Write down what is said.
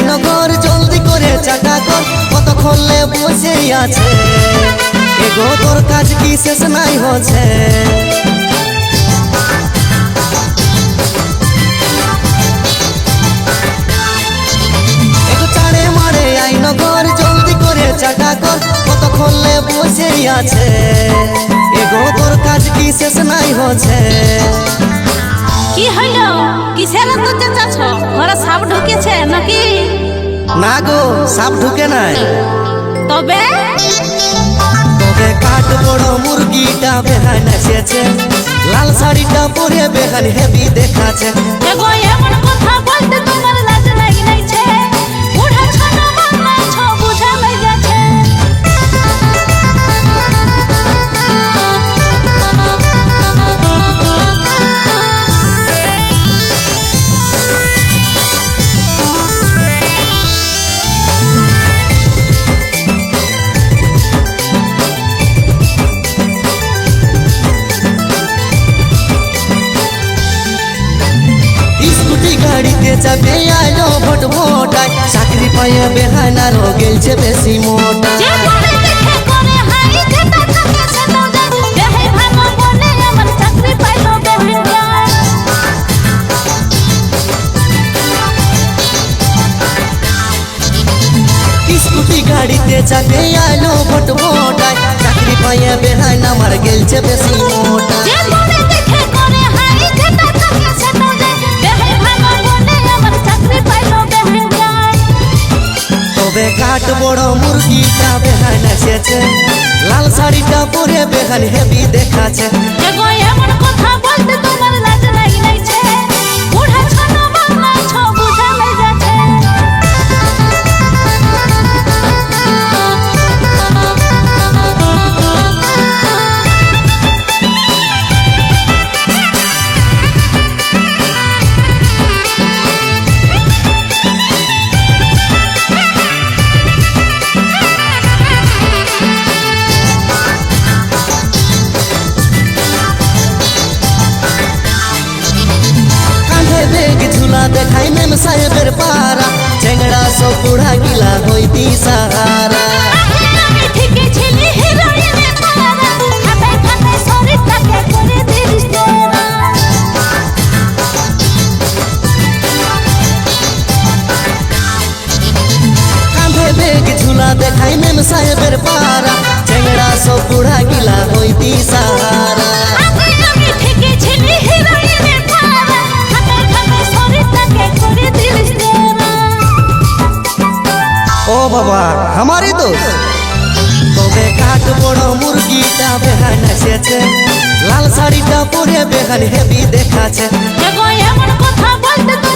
আইনগর জলদি করে চাটা কর কতক্ষণে বসেই আছে এগো তোর কাজ কি শেষ নাই হচ্ছে এগো চাড়ে মারে আইনগর জলদি করে চাটা কর কতক্ষণে বসেই আছে এগো তোর কাজ কি শেষ নাই হচ্ছে কি হইল কিসের তো চেঁচাছ ঘরে সাপ ঢুকেছে নাকি না গো সাপ ঢুকে নাই তবে তবে কাঠ বড় মুরগিটা বেহান এসেছে লাল শাড়িটা পরে বেহান হেভি দেখাচ্ছে এগো এমন কথা বলতে তোমার লাজ লাগি নাইছে বুড়া ছানা মামা ছ বুঝা লই যাচ্ছে স্কুটি গাড়িতে যাবে আলো ভোট ভোটায় চাকরি পাইয়ে বেহানার গেলছে বেশি মোটা যে পরে দেখে করে হাই যেটা থাকে সেটা যায় দেহে ভালো বলে আমার চাকরি পাইলো বেহিন যায় স্কুটি গাড়িতে যাবে আলো ভোট ভোটায় চাকরি পাইয়ে বেহানা মার গেলছে বেশি মোটা যে পরে দেখে করে হাই যেটা থাকে সেটা যায় দেহে ভালো বলে আমার চাকরি পাইলো বেহিন যায় তবে কাঠ বড় মুরগিটা বেহান এসেছে লাল শাড়িটা পরে বেহান হেভি দেখাচ্ছে এগো এমন কথা বলতে তোমার লাজ লাগি নাইছে বুড়া ছানা মামা ছ বুঝা লই যাচ্ছে কাঁধে বেগ ঝুলা দেখাই মেম সাহেবের পারা চেংড়া সব বুড়া গিলা হইতি সাহারা আমি ঠিকই ছিলি হিরোইনে পারা খাতে খাতে শরীরটাকে করে দিলিস তোরা কাঁধে বেগ ঝুলা দেখাই মেম সাহেবের পারা চেংড়া সব বুড়া গিলা হইতি সাহারা আমি ঠিকই ছিলি হিরোইনে পারা খাতে খাতে শরীরটাকে করে দিলিস তোরা ও বাবা আমারই দোষ তবে কাঠ বড় মুরগিটা বেহান এসেছে লাল শাড়িটা পরে বেহান হেভি দেখাচ্ছে এগো এমন কথা বলতে